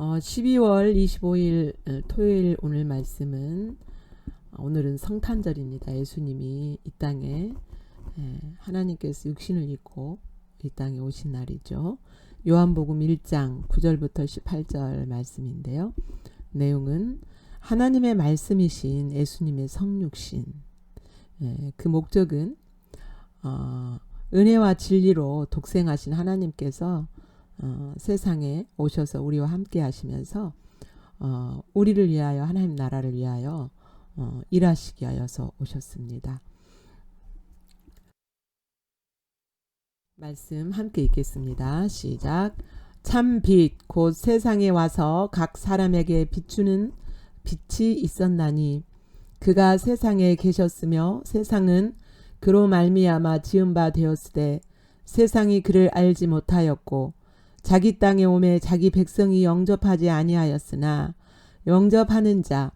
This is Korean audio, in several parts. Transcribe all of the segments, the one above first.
12월 25일 토요일 오늘 말씀은 오늘은 성탄절입니다. 예수님이 이 땅에 하나님께서 육신을 입고 이 땅에 오신 날이죠. 요한복음 1장 9절부터 18절 말씀인데요. 내용은 하나님의 말씀이신 예수님의 성육신, 그 목적은 은혜와 진리로 독생하신 하나님께서 세상에 오셔서 우리와 함께 하시면서 우리를 위하여 하나님 나라를 위하여 일하시기 하여서 오셨습니다. 말씀 함께 읽겠습니다. 시작. 참 빛 곧 세상에 와서 각 사람에게 비추는 빛이 있었나니 그가 세상에 계셨으며 세상은 그로 말미암아 지은 바 되었으되 세상이 그를 알지 못하였고 자기 땅에 오매 자기 백성이 영접하지 아니하였으나 영접하는 자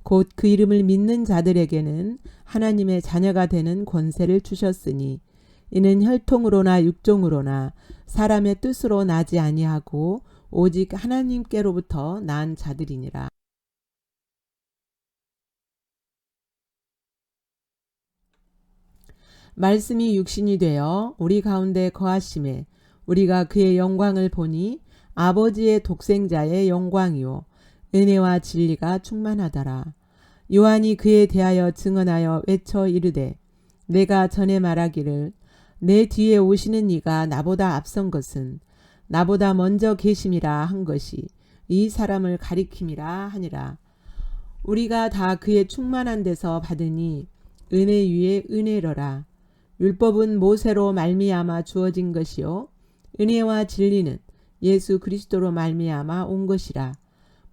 곧 그 이름을 믿는 자들에게는 하나님의 자녀가 되는 권세를 주셨으니 이는 혈통으로나 육종으로나 사람의 뜻으로 나지 아니하고 오직 하나님께로부터 난 자들이니라. 말씀이 육신이 되어 우리 가운데 거하심에 우리가 그의 영광을 보니 아버지의 독생자의 영광이요 은혜와 진리가 충만하더라. 요한이 그에 대하여 증언하여 외쳐 이르되 내가 전에 말하기를 내 뒤에 오시는 이가 나보다 앞선 것은 나보다 먼저 계심이라 한 것이 이 사람을 가리킴이라 하니라. 우리가 다 그의 충만한 데서 받으니 은혜 위에 은혜로라. 율법은 모세로 말미암아 주어진 것이요 은혜와 진리는 예수 그리스도로 말미암아 온 것이라.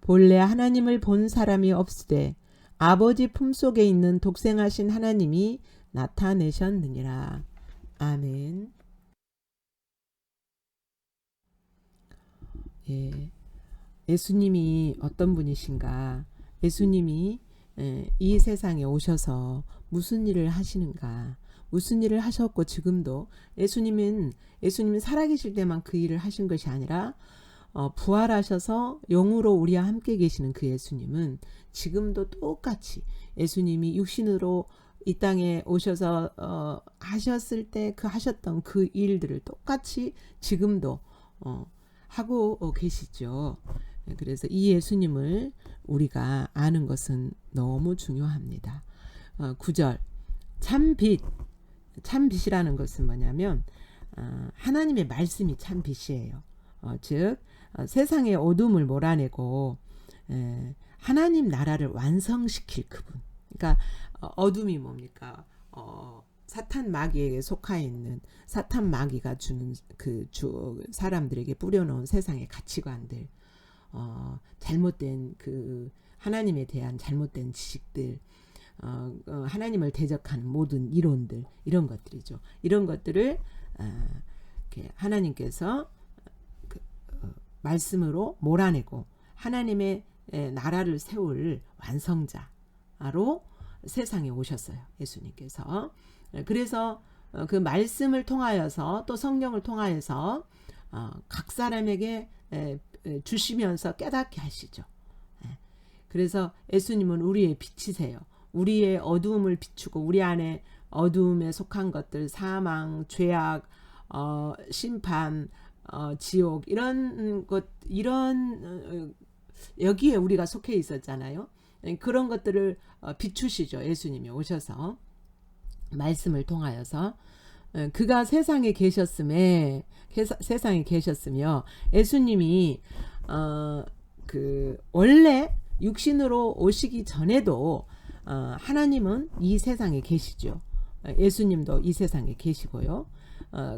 본래 하나님을 본 사람이 없으되 아버지 품속에 있는 독생하신 하나님이 나타내셨느니라. 아멘. 예수님이 어떤 분이신가? 예수님이 이 세상에 오셔서 무슨 일을 하시는가? 무슨 일을 하셨고 지금도 예수님은 살아계실 때만 그 일을 하신 것이 아니라 부활하셔서 영으로 우리와 함께 계시는 그 예수님은 지금도 똑같이 예수님이 육신으로 이 땅에 오셔서 하셨을 때 하셨던 그 일들을 똑같이 지금도 하고 계시죠. 그래서 이 예수님을 우리가 아는 것은 너무 중요합니다. 9절 참 빛이라는 것은 뭐냐면 하나님의 말씀이 참 빛이에요. 즉 세상의 어둠을 몰아내고 하나님 나라를 완성시킬 그분. 그러니까 어둠이 뭡니까? 사탄 마귀에게 속하 있는 사탄 마귀가 주는 사람들에게 뿌려놓은 세상의 가치관들, 잘못된 하나님에 대한 잘못된 지식들, 하나님을 대적하는 모든 이론들, 이런 것들이죠. 이런 것들을 하나님께서 말씀으로 몰아내고 하나님의 나라를 세울 완성자로 세상에 오셨어요. 예수님께서. 그래서 그 말씀을 통하여서 또 성령을 통하여서 각 사람에게 주시면서 깨닫게 하시죠. 그래서 예수님은 우리의 빛이세요. 우리의 어두움을 비추고 우리 안에 어두움에 속한 것들, 사망, 죄악, 심판, 지옥 이런 여기에 우리가 속해 있었잖아요. 그런 것들을 비추시죠. 예수님이 오셔서 말씀을 통하여서 그가 세상에 계셨으며 예수님이 원래 육신으로 오시기 전에도 하나님은 이 세상에 계시죠. 예수님도 이 세상에 계시고요.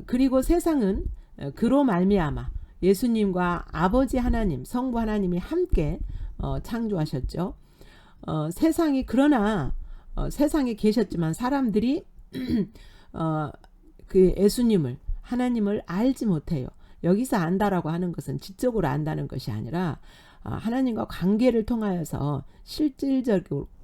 그리고 세상은 그로 말미암아 예수님과 아버지 하나님, 성부 하나님이 함께 창조하셨죠. 그러나 세상에 계셨지만 사람들이 그 예수님을 하나님을 알지 못해요. 여기서 안다라고 하는 것은 지적으로 안다는 것이 아니라 하나님과 관계를 통하여서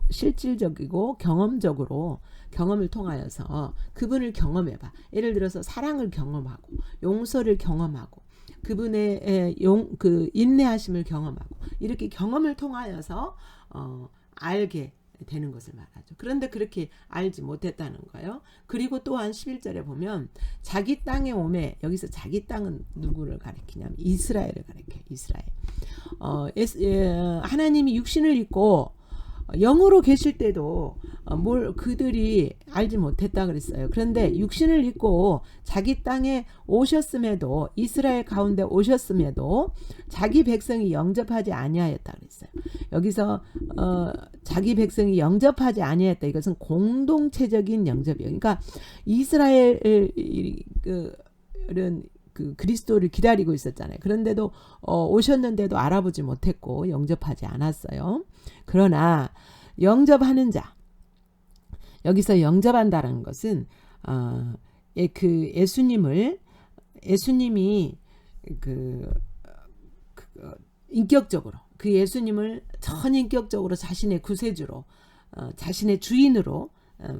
실질적이고 경험적으로 경험을 통하여서 그분을 경험해봐. 예를 들어서 사랑을 경험하고 용서를 경험하고 그분의 인내하심을 경험하고 이렇게 경험을 통하여서 알게 되는 것을 말하죠. 그런데 그렇게 알지 못했다는 거예요. 그리고 또한 11절에 보면 자기 땅에 오매, 여기서 자기 땅은 누구를 가리키냐면 이스라엘을 가리켜요. 이스라엘. 하나님이 육신을 입고 영으로 계실 때도 뭘 그들이 알지 못했다 그랬어요. 그런데 육신을 입고 자기 땅에 오셨음에도, 이스라엘 가운데 오셨음에도 자기 백성이 영접하지 아니하였다 그랬어요. 여기서 자기 백성이 영접하지 아니하였다, 이것은 공동체적인 영접이에요. 그러니까 이스라엘은 그 그리스도를 기다리고 있었잖아요. 그런데도 오셨는데도 알아보지 못했고 영접하지 않았어요. 그러나 영접하는 자, 여기서 영접한다는 것은 그 예수님이 인격적으로 그 예수님을 전인격적으로 자신의 구세주로, 자신의 주인으로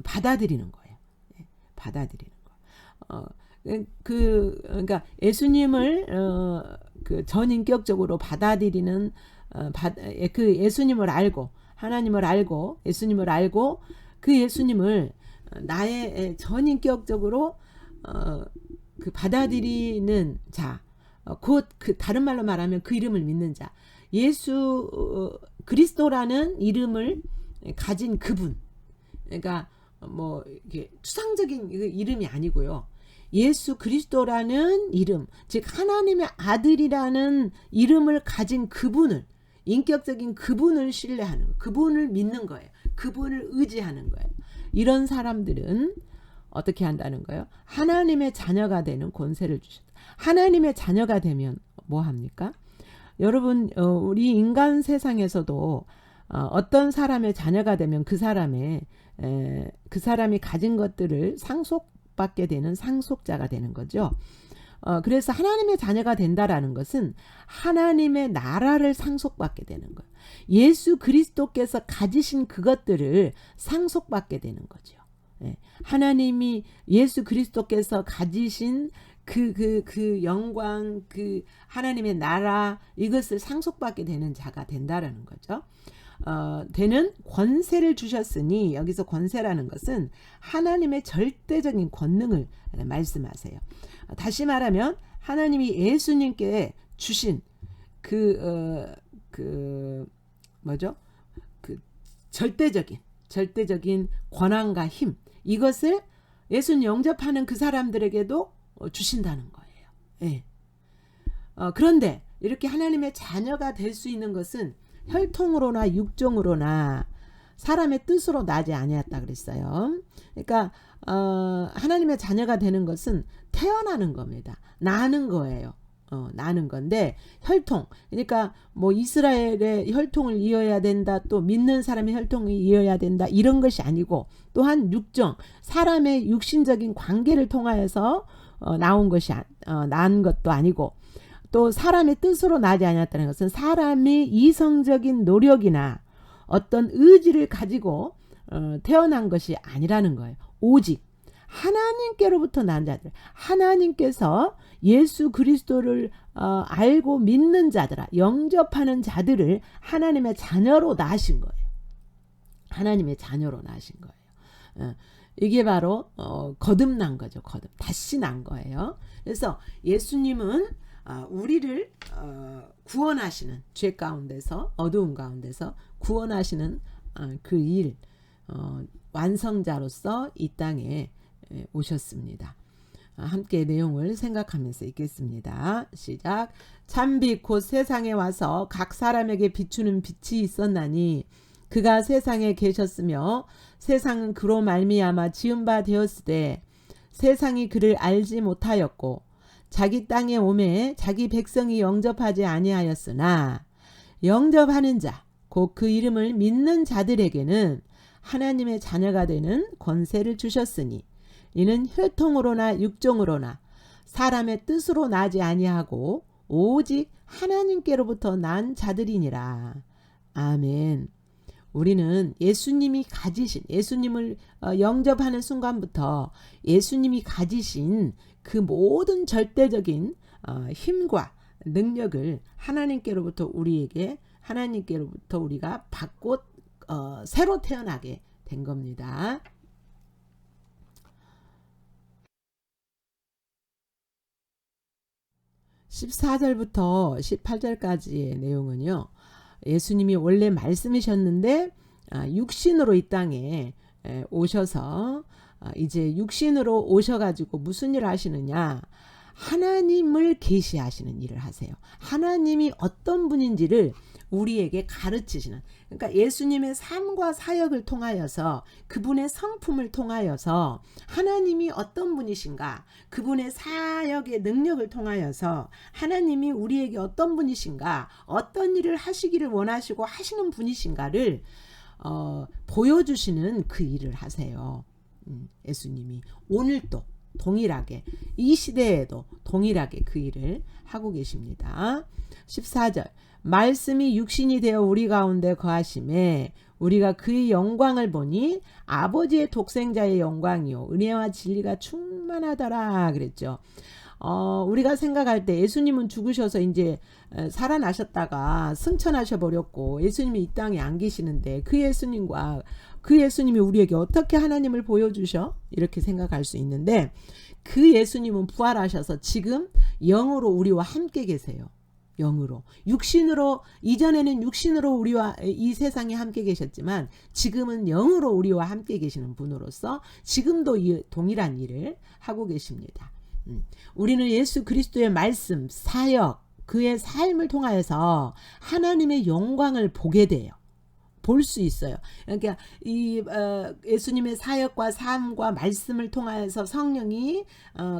받아들이는 거예요. 받아들이는 거. 그러니까 예수님을 그 전인격적으로 받아들이는 그 예수님을 알고, 하나님을 알고 예수님을 알고 그 예수님을 나의 전인격적으로 그 받아들이는 자, 곧 그 다른 말로 말하면 그 이름을 믿는 자, 예수 그리스도라는 이름을 가진 그분, 그러니까 뭐 이게 추상적인 이름이 아니고요. 예수 그리스도라는 이름, 즉 하나님의 아들이라는 이름을 가진 그분을, 인격적인 그분을 신뢰하는 거, 그분을 믿는 거예요. 그분을 의지하는 거예요. 이런 사람들은 어떻게 한다는 거예요? 하나님의 자녀가 되는 권세를 주셨다. 하나님의 자녀가 되면 뭐 합니까? 여러분, 우리 인간 세상에서도 어떤 사람의 자녀가 되면 그 사람이 가진 것들을 상속받게 되는 상속자가 되는 거죠. 그래서 하나님의 자녀가 된다라는 것은 하나님의 나라를 상속받게 되는 거예요. 예수 그리스도께서 가지신 그것들을 상속받게 되는 거죠. 하나님이 예수 그리스도께서 가지신 그 영광, 그 하나님의 나라, 이것을 상속받게 되는 자가 된다라는 거죠. 되는 권세를 주셨으니, 여기서 권세라는 것은 하나님의 절대적인 권능을 말씀하세요. 다시 말하면 하나님이 예수님께 주신 그 절대적인 권한과 힘, 이것을 예수님 영접하는 그 사람들에게도 주신다는 거예요. 예. 그런데 이렇게 하나님의 자녀가 될 수 있는 것은 혈통으로나 육종으로나 사람의 뜻으로 나지 아니었다 그랬어요. 그러니까 하나님의 자녀가 되는 것은 태어나는 겁니다. 나는 거예요. 나는 건데, 혈통, 그러니까 뭐 이스라엘의 혈통을 이어야 된다, 또 믿는 사람의 혈통을 이어야 된다, 이런 것이 아니고, 또한 육정, 사람의 육신적인 관계를 통하여서 나온 것이 난 것도 아니고, 또 사람의 뜻으로 나지 아니었다는 것은 사람이 이성적인 노력이나 어떤 의지를 가지고 태어난 것이 아니라는 거예요. 오직 하나님께로부터 난 자들, 하나님께서 예수 그리스도를 알고 믿는 자들아, 영접하는 자들을 하나님의 자녀로 낳으신 거예요. 하나님의 자녀로 낳으신 거예요. 이게 바로 거듭난 거죠. 다시 난 거예요. 그래서 예수님은 우리를 구원하시는, 죄 가운데서, 어두움 가운데서 구원하시는 그 일, 완성자로서 이 땅에 오셨습니다. 함께 내용을 생각하면서 읽겠습니다. 시작. 참빛 곧 세상에 와서 각 사람에게 비추는 빛이 있었나니 그가 세상에 계셨으며 세상은 그로 말미암아 지은 바 되었으되 세상이 그를 알지 못하였고 자기 땅에 오매 자기 백성이 영접하지 아니하였으나 영접하는 자, 곧 그 이름을 믿는 자들에게는 하나님의 자녀가 되는 권세를 주셨으니 이는 혈통으로나 육종으로나 사람의 뜻으로 나지 아니하고 오직 하나님께로부터 난 자들이니라. 아멘. 우리는 예수님이 가지신, 예수님을 영접하는 순간부터 예수님이 가지신 그 모든 절대적인 힘과 능력을 하나님께로부터 우리에게 하나님께로부터 우리가 받고 새로 태어나게 된 겁니다. 14절부터 18절까지의 내용은요. 예수님이 원래 말씀이셨는데 육신으로 이 땅에 오셔서 이제 육신으로 오셔가지고 무슨 일을 하시느냐. 하나님을 계시하시는 일을 하세요. 하나님이 어떤 분인지를 우리에게 가르치시는, 그러니까 예수님의 삶과 사역을 통하여서 그분의 성품을 통하여서 하나님이 어떤 분이신가, 그분의 사역의 능력을 통하여서 하나님이 우리에게 어떤 분이신가, 어떤 일을 하시기를 원하시고 하시는 분이신가를 보여주시는 그 일을 하세요. 예수님이 오늘도 동일하게 이 시대에도 동일하게 그 일을 하고 계십니다. 14절 말씀이 육신이 되어 우리 가운데 거하심에 우리가 그의 영광을 보니 아버지의 독생자의 영광이요 은혜와 진리가 충만하더라 그랬죠. 우리가 생각할 때 예수님은 죽으셔서 이제 살아나셨다가 승천하셔 버렸고 예수님이 이 땅에 안 계시는데 그 예수님이 우리에게 어떻게 하나님을 보여주셔? 이렇게 생각할 수 있는데 그 예수님은 부활하셔서 지금 영으로 우리와 함께 계세요. 영으로. 육신으로, 이전에는 육신으로 우리와 이 세상에 함께 계셨지만 지금은 영으로 우리와 함께 계시는 분으로서 지금도 이 동일한 일을 하고 계십니다. 우리는 예수 그리스도의 말씀, 사역, 그의 삶을 통하여서 하나님의 영광을 보게 돼요. 볼 수 있어요. 그러니까 이 예수님의 사역과 삶과 말씀을 통하여서 성령이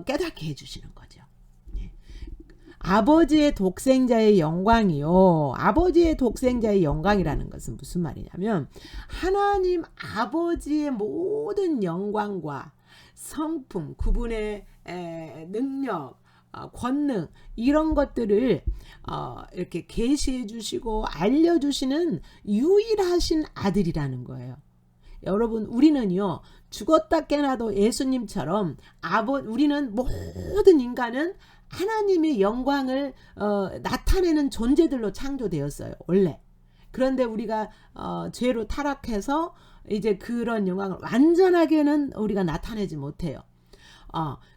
깨닫게 해주시는 거죠. 아버지의 독생자의 영광이요. 아버지의 독생자의 영광이라는 것은 무슨 말이냐면 하나님 아버지의 모든 영광과 성품, 그분의 능력, 권능 이런 것들을 이렇게 계시해 주시고 알려주시는 유일하신 아들이라는 거예요. 여러분 우리는요 죽었다 깨나도 예수님처럼 우리는 모든 인간은 하나님의 영광을 나타내는 존재들로 창조되었어요 원래. 그런데 우리가 죄로 타락해서 이제 그런 영광을 완전하게는 우리가 나타내지 못해요.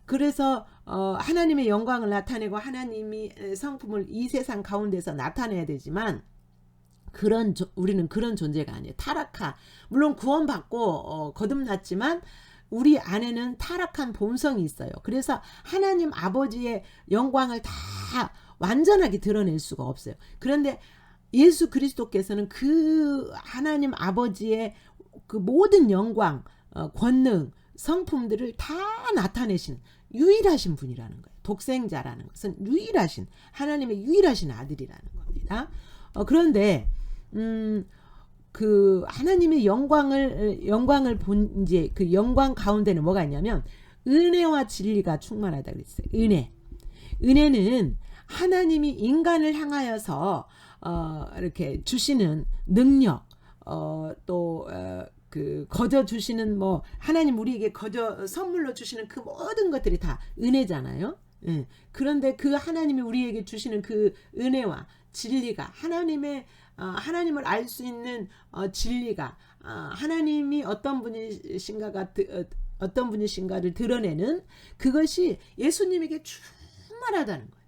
그래서 하나님의 영광을 나타내고 하나님이 성품을 이 세상 가운데서 나타내야 되지만 우리는 그런 존재가 아니에요. 물론 구원받고 거듭났지만 우리 안에는 타락한 본성이 있어요. 그래서 하나님 아버지의 영광을 다 완전하게 드러낼 수가 없어요. 그런데 예수 그리스도께서는 그 하나님 아버지의 그 모든 영광, 권능, 성품들을 다 나타내신 유일하신 분이라는 거예요. 독생자라는 것은 하나님의 유일하신 아들이라는 겁니다. 그런데 그 하나님의 영광을 본 이제 그 영광 가운데는 뭐가 있냐면 은혜와 진리가 충만하다 그랬어요. 은혜는 하나님이 인간을 향하여서 이렇게 주시는 능력, 그 거저 주시는 하나님 우리에게 거저 선물로 주시는 그 모든 것들이 다 은혜잖아요. 그런데 그 하나님이 우리에게 주시는 그 은혜와 진리가 하나님을 알 수 있는 진리가 하나님이 어떤 분이신가를 드러내는 그것이 예수님에게 충만하다는 거예요.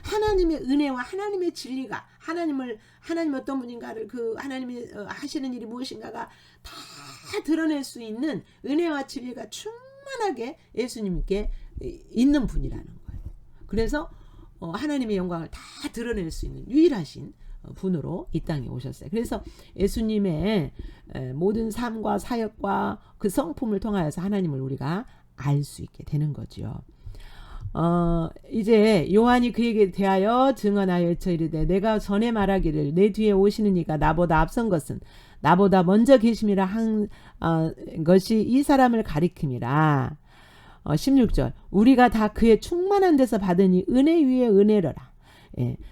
하나님의 은혜와 하나님의 진리가 하나님 어떤 분인가를 그 하나님이 하시는 일이 무엇인가가 다 드러낼 수 있는 은혜와 진리가 충만하게 예수님께 있는 분이라는 거예요. 그래서 하나님의 영광을 다 드러낼 수 있는 유일하신 분으로 이 땅에 오셨어요. 그래서 예수님의 모든 삶과 사역과 그 성품을 통하여서 하나님을 우리가 알 수 있게 되는 거죠. 이제 요한이 그에게 대하여 증언하여 외쳐 이르되 내가 전에 말하기를 내 뒤에 오시는 이가 나보다 앞선 것은 나보다 먼저 계심이라 한 것이 이 사람을 가리킴이라. 16절 우리가 다 그의 충만한 데서 받으니 은혜 위에 은혜로라.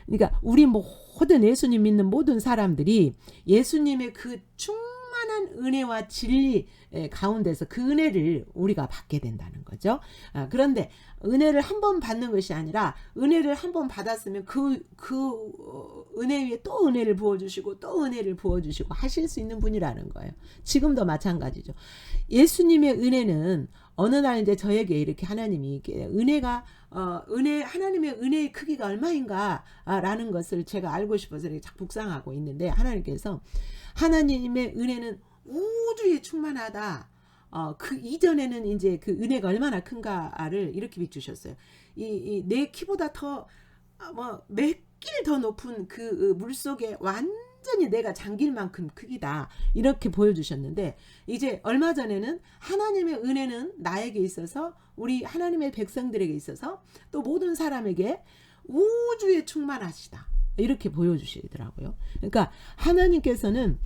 그러니까 우리 모든 예수님 믿는 모든 사람들이 예수님의 그 충만한 은혜와 진리 가운데서 그 은혜를 우리가 받게 된다는 거죠. 그런데 은혜를 한 번 받는 것이 아니라 은혜를 한 번 받았으면 그 은혜 위에 또 은혜를 부어주시고 또 은혜를 부어주시고 하실 수 있는 분이라는 거예요. 지금도 마찬가지죠. 예수님의 은혜는 어느 날 이제 저에게 이렇게 하나님이 은혜가 하나님의 은혜의 크기가 얼마인가 라는 것을 제가 알고 싶어서 이렇게 묵상하고 있는데, 하나님께서 하나님의 은혜는 우주에 충만하다. 그 이전에는 이제 그 은혜가 얼마나 큰가를 이렇게 비추셨어요. 내 키보다 몇 길 더 높은 그 물속에 완전히 내가 잠길 만큼 크기다. 이렇게 보여주셨는데, 이제 얼마 전에는 하나님의 은혜는 나에게 있어서, 우리 하나님의 백성들에게 있어서, 또 모든 사람에게 우주에 충만하시다. 이렇게 보여주시더라고요. 그러니까 하나님께서는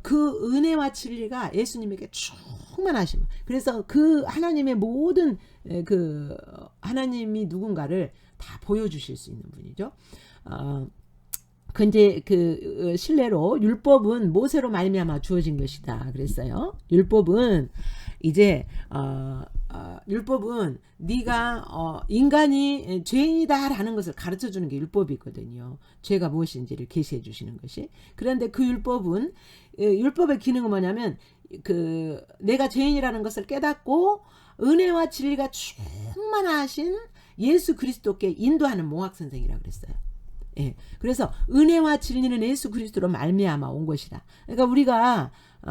그 은혜와 진리가 예수님에게 충만하심. 그래서 그 하나님의 모든 그 하나님이 누군가를 다 보여주실 수 있는 분이죠. 근데 그 실례로 율법은 모세로 말미암아 주어진 것이다 그랬어요. 율법은 이제 율법은 네가 인간이 죄인이다라는 것을 가르쳐 주는 게 율법이거든요. 죄가 무엇인지를 계시해 주시는 것이. 그런데 그 율법은 율법의 기능은 뭐냐면 그 내가 죄인이라는 것을 깨닫고 은혜와 진리가 충만하신 예수 그리스도께 인도하는 몽학 선생이라고 그랬어요. 예. 그래서 은혜와 진리는 예수 그리스도로 말미암아 온 것이다. 그러니까 우리가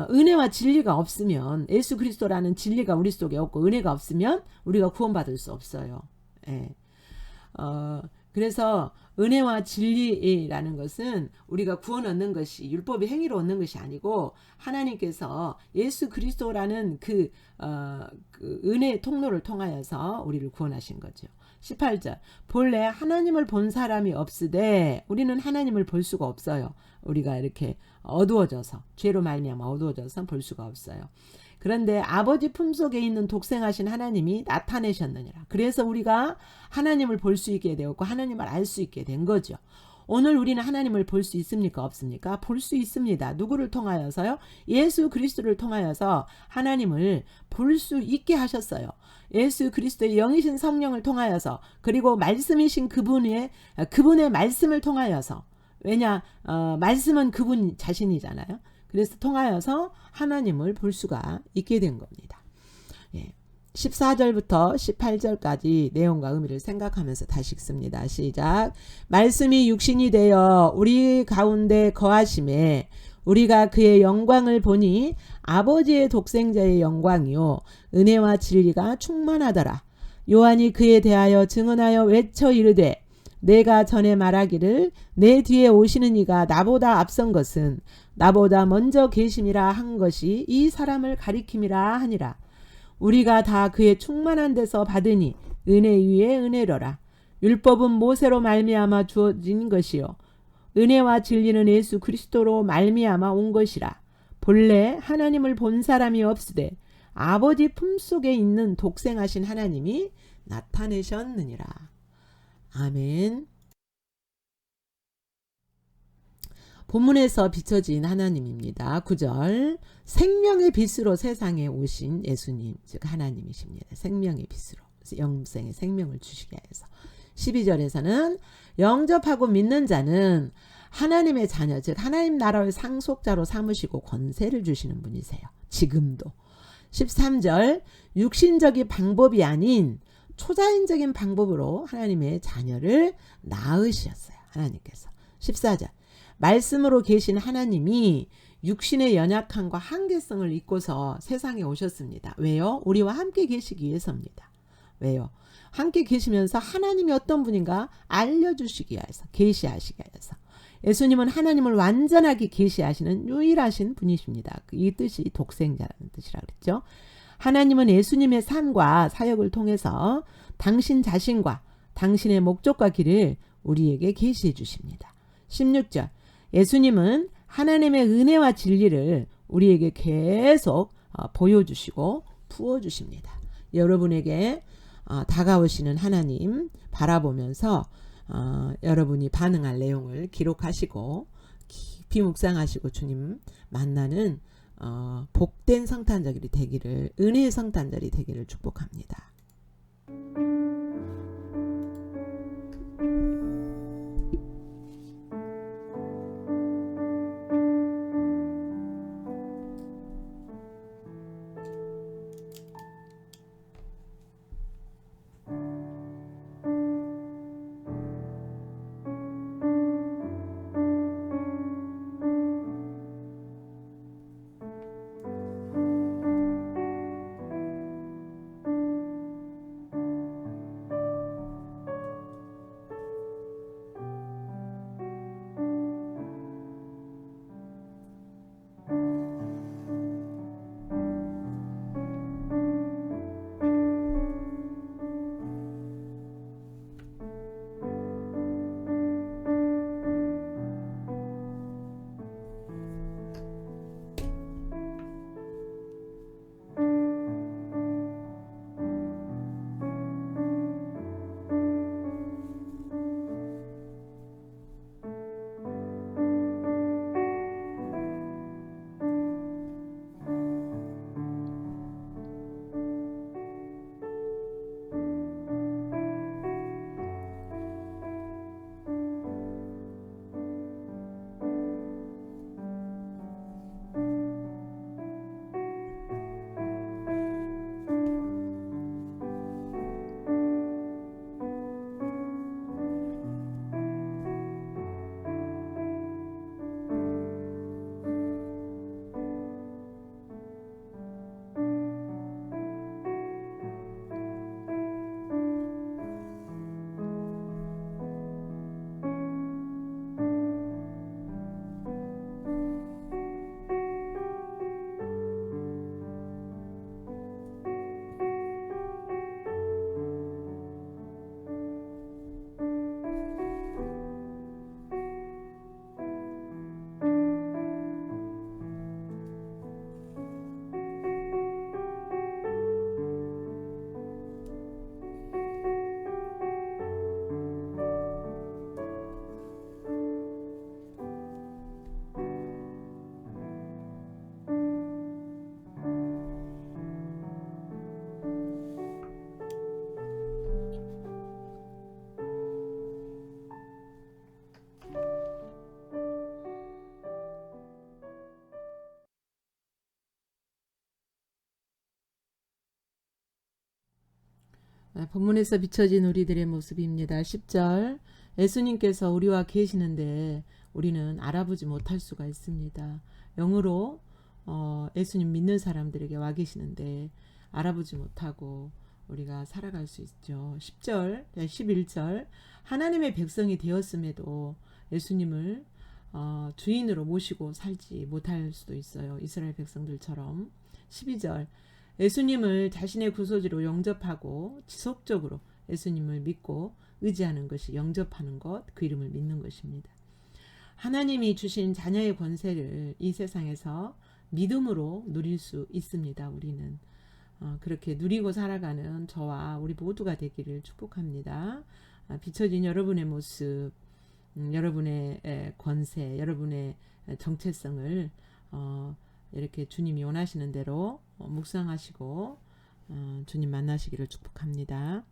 은혜와 진리가 없으면, 예수 그리스도라는 진리가 우리 속에 없고 은혜가 없으면 우리가 구원받을 수 없어요. 예. 그래서 은혜와 진리라는 것은 우리가 구원 얻는 것이 율법의 행위로 얻는 것이 아니고, 하나님께서 예수 그리스도라는 그 은혜의 통로를 통하여서 우리를 구원하신 거죠. 18절. 본래 하나님을 본 사람이 없으되, 우리는 하나님을 볼 수가 없어요. 우리가 이렇게 어두워져서, 죄로 말미암아 어두워져서 볼 수가 없어요. 그런데 아버지 품속에 있는 독생하신 하나님이 나타내셨느니라. 그래서 우리가 하나님을 볼 수 있게 되었고 하나님을 알 수 있게 된 거죠. 오늘 우리는 하나님을 볼 수 있습니까? 없습니까? 볼 수 있습니다. 누구를 통하여서요? 예수 그리스도를 통하여서 하나님을 볼 수 있게 하셨어요. 예수 그리스도의 영이신 성령을 통하여서, 그리고 말씀이신 그분의 말씀을 통하여서, 왜냐 말씀은 그분 자신이잖아요. 그래서 통하여서 하나님을 볼 수가 있게 된 겁니다. 예. 14절부터 18절까지 내용과 의미를 생각하면서 다시 읽습니다. 시작. 말씀이 육신이 되어 우리 가운데 거하심에 우리가 그의 영광을 보니 아버지의 독생자의 영광이요 은혜와 진리가 충만하더라. 요한이 그에 대하여 증언하여 외쳐 이르되, 내가 전에 말하기를 내 뒤에 오시는 이가 나보다 앞선 것은 나보다 먼저 계심이라 한 것이 이 사람을 가리킴이라 하니라. 우리가 다 그의 충만한 데서 받으니 은혜 위에 은혜로라. 율법은 모세로 말미암아 주어진 것이요 은혜와 진리는 예수 그리스도로 말미암아 온 것이라. 본래 하나님을 본 사람이 없으되 아버지 품속에 있는 독생하신 하나님이 나타내셨느니라. 아멘. 본문에서 비춰진 하나님입니다. 9절. 생명의 빛으로 세상에 오신 예수님, 즉 하나님이십니다. 생명의 빛으로 영생의 생명을 주시게 해서. 12절에서는 영접하고 믿는 자는 하나님의 자녀, 즉 하나님 나라의 상속자로 삼으시고 권세를 주시는 분이세요. 지금도. 13절. 육신적인 방법이 아닌 초자연적인 방법으로 하나님의 자녀를 낳으셨어요. 하나님께서. 14절. 말씀으로 계신 하나님이 육신의 연약함과 한계성을 잊고서 세상에 오셨습니다. 왜요? 우리와 함께 계시기 위해서입니다. 왜요? 함께 계시면서 하나님이 어떤 분인가 알려주시기 위해서, 계시하시기 위해서. 예수님은 하나님을 완전하게 계시하시는 유일하신 분이십니다. 이 뜻이 독생자라는 뜻이라 그랬죠. 하나님은 예수님의 삶과 사역을 통해서 당신 자신과 당신의 목적과 길을 우리에게 계시해 주십니다. 16절. 예수님은 하나님의 은혜와 진리를 우리에게 계속 보여주시고 부어주십니다. 여러분에게 다가오시는 하나님 바라보면서 여러분이 반응할 내용을 기록하시고 깊이 묵상하시고 주님 만나는 복된 성탄절이 되기를, 은혜의 성탄절이 되기를 축복합니다. 본문에서 비춰진 우리들의 모습입니다. 10절, 예수님께서 우리와 계시는데 우리는 알아보지 못할 수가 있습니다. 영으로 예수님 믿는 사람들에게 와 계시는데 알아보지 못하고 우리가 살아갈 수 있죠. 10절, 11절, 하나님의 백성이 되었음에도 예수님을 주인으로 모시고 살지 못할 수도 있어요. 이스라엘 백성들처럼. 12절, 예수님을 자신의 구소지로 영접하고 지속적으로 예수님을 믿고 의지하는 것이 영접하는 것, 그 이름을 믿는 것입니다. 하나님이 주신 자녀의 권세를 이 세상에서 믿음으로 누릴 수 있습니다. 우리는 그렇게 누리고 살아가는 저와 우리 모두가 되기를 축복합니다. 비춰진 여러분의 모습, 여러분의 권세, 여러분의 정체성을 이렇게 주님이 원하시는 대로 묵상하시고 주님 만나시기를 축복합니다.